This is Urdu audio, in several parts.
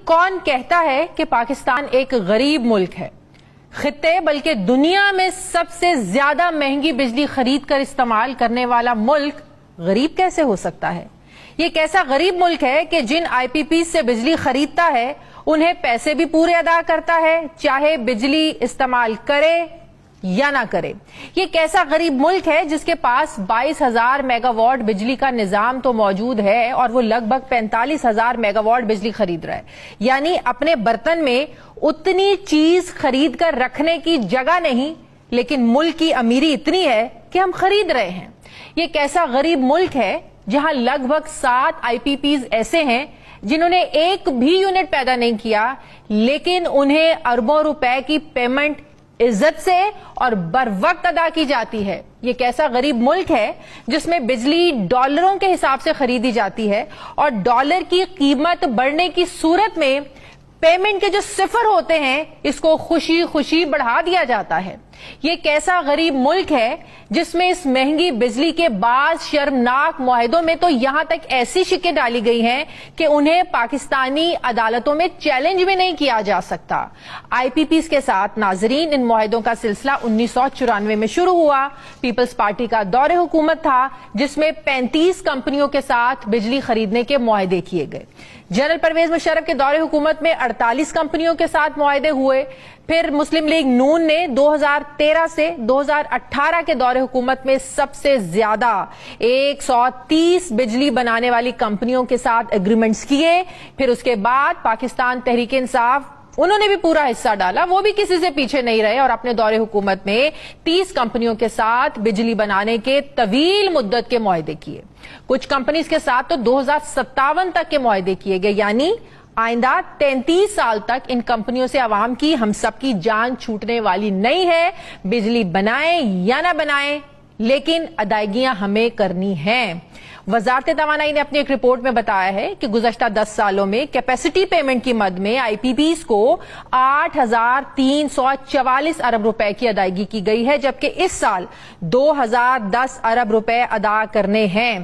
کون کہتا ہے کہ پاکستان ایک غریب ملک ہے؟ خطے بلکہ دنیا میں سب سے زیادہ مہنگی بجلی خرید کر استعمال کرنے والا ملک غریب کیسے ہو سکتا ہے؟ یہ کیسا غریب ملک ہے کہ جن آئی پی پی سے بجلی خریدتا ہے انہیں پیسے بھی پورے ادا کرتا ہے، چاہے بجلی استعمال کرے یا نہ کرے؟ یہ کیسا غریب ملک ہے جس کے پاس 22,000 میگا واٹ بجلی کا نظام تو موجود ہے اور وہ لگ بھگ 45,000 میگا واٹ بجلی خرید رہا ہے؟ یعنی اپنے برتن میں اتنی چیز خرید کر رکھنے کی جگہ نہیں، لیکن ملک کی امیری اتنی ہے کہ ہم خرید رہے ہیں۔ یہ کیسا غریب ملک ہے جہاں لگ بھگ 7 آئی پی پیز ایسے ہیں جنہوں نے ایک بھی یونٹ پیدا نہیں کیا، لیکن انہیں اربوں روپے کی پیمنٹ عزت سے اور بر وقت ادا کی جاتی ہے۔ یہ کیسا غریب ملک ہے جس میں بجلی ڈالروں کے حساب سے خریدی جاتی ہے اور ڈالر کی قیمت بڑھنے کی صورت میں پیمنٹ کے جو صفر ہوتے ہیں اس کو خوشی خوشی بڑھا دیا جاتا ہے۔ یہ کیسا غریب ملک ہے جس میں اس مہنگی بجلی کے بعض شرمناک معاہدوں میں تو یہاں تک ایسی شکیں ڈالی گئی ہیں کہ انہیں پاکستانی عدالتوں میں چیلنج بھی نہیں کیا جا سکتا۔ آئی پی پیز کے ساتھ ناظرین ان معاہدوں کا سلسلہ 1994 میں شروع ہوا۔ پیپلز پارٹی کا دور حکومت تھا جس میں 35 کمپنیوں کے ساتھ بجلی خریدنے کے معاہدے کیے گئے۔ جنرل پرویز مشرف کے دور حکومت میں 48 کمپنیوں کے ساتھ معاہدے ہوئے۔ پھر مسلم لیگ نون نے 2013 سے 2018 کے دور حکومت میں سب سے زیادہ 130 بجلی بنانے والی کمپنیوں کے ساتھ ایگریمنٹس کیے۔ پھر اس کے بعد پاکستان تحریک انصاف انہوں نے بھی پورا حصہ ڈالا، وہ بھی کسی سے پیچھے نہیں رہے اور اپنے دور حکومت میں 30 کمپنیوں کے ساتھ بجلی بنانے کے طویل مدت کے معاہدے کیے۔ کچھ کمپنیز کے ساتھ تو 2057 تک کے معاہدے کیے گئے، یعنی آئندہ 33 سال تک ان کمپنیوں سے عوام کی ہم سب کی جان چھوٹنے والی نہیں ہے۔ بجلی بنائیں یا نہ بنائیں لیکن ادائیگیاں ہمیں کرنی ہیں۔ وزارت توانائی نے اپنی ایک رپورٹ میں بتایا ہے کہ گزشتہ 10 سالوں میں کیپیسٹی پیمنٹ کی مد میں آئی پی پیز کو 8,344 ارب روپے کی ادائیگی کی گئی ہے، جبکہ اس سال 2,010 ارب روپے ادا کرنے ہیں۔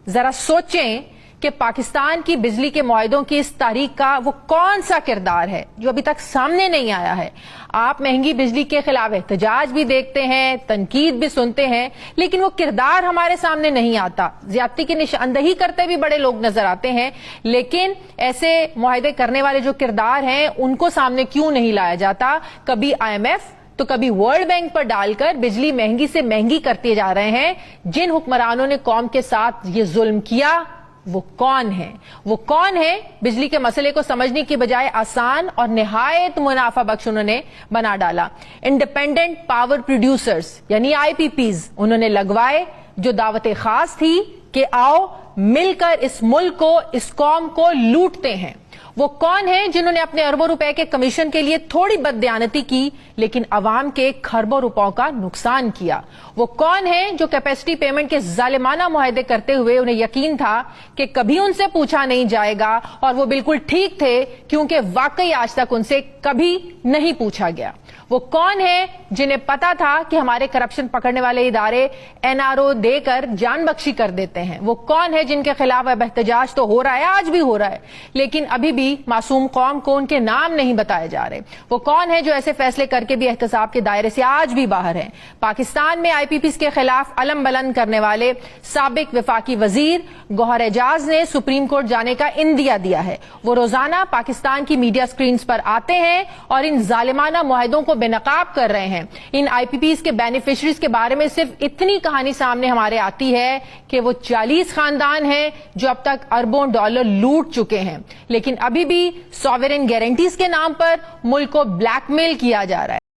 ذرا سوچیں کہ پاکستان کی بجلی کے معاہدوں کی اس تاریخ کا وہ کون سا کردار ہے جو ابھی تک سامنے نہیں آیا ہے۔ آپ مہنگی بجلی کے خلاف احتجاج بھی دیکھتے ہیں، تنقید بھی سنتے ہیں، لیکن وہ کردار ہمارے سامنے نہیں آتا۔ زیادتی کی نشاندہی کرتے بھی بڑے لوگ نظر آتے ہیں، لیکن ایسے معاہدے کرنے والے جو کردار ہیں ان کو سامنے کیوں نہیں لایا جاتا؟ کبھی آئی ایم ایف تو کبھی ورلڈ بینک پر ڈال کر بجلی مہنگی سے مہنگی کرتے جا رہے ہیں۔ جن حکمرانوں نے قوم کے ساتھ یہ ظلم کیا وہ کون ہے؟ وہ کون ہے؟ بجلی کے مسئلے کو سمجھنے کی بجائے آسان اور نہایت منافع بخش انہوں نے بنا ڈالا۔ انڈیپینڈنٹ پاور پروڈیوسرز یعنی آئی پی پیز انہوں نے لگوائے، جو دعوت خاص تھی کہ آؤ مل کر اس ملک کو، اس قوم کو لوٹتے ہیں۔ وہ کون ہیں جنہوں نے اپنے اربوں روپے کے کمیشن کے لیے تھوڑی بددیانتی کی لیکن عوام کے کھربوں روپوں کا نقصان کیا؟ وہ کون ہیں جو کیپیسٹی پیمنٹ کے ظالمانہ معاہدے کرتے ہوئے انہیں یقین تھا کہ کبھی ان سے پوچھا نہیں جائے گا اور وہ بالکل ٹھیک تھے کیونکہ واقعی آج تک ان سے کبھی نہیں پوچھا گیا؟ وہ کون ہیں جنہیں پتا تھا کہ ہمارے کرپشن پکڑنے والے ادارے این آر او دے کر جان بخشی کر دیتے ہیں؟ وہ کون ہے جن کے خلاف اب احتجاج تو ہو رہا ہے، آج بھی ہو رہا ہے، لیکن ابھی بھی معصوم قوم کو ان کے نام نہیں بتائے جا رہے؟ وہ کون ہے جو ایسے فیصلے کر کے بھی احتساب کے دائرے سے آج بھی باہر ہیں؟ پاکستان میں آئی پی پیز کے خلاف علم بلند کرنے والے سابق وفاقی وزیر گوہر اعجاز نے سپریم کورٹ جانے کا اندیا دیا ہے۔ وہ روزانہ پاکستان کی میڈیا سکرینز پر آتے ہیں اور ان ظالمانہ معاہدوں کو بے نقاب کر رہے ہیں۔ ان آئی پی پیز کے بینیفیشریز کے بارے میں صرف اتنی کہانی سامنے ہمارے آتی ہے کہ وہ 40 خاندان ہیں جو اب تک اربوں ڈالر لوٹ چکے ہیں، لیکن ابھی بھی سوورن گارنٹیز کے نام پر ملک کو بلیک میل کیا جا رہا ہے۔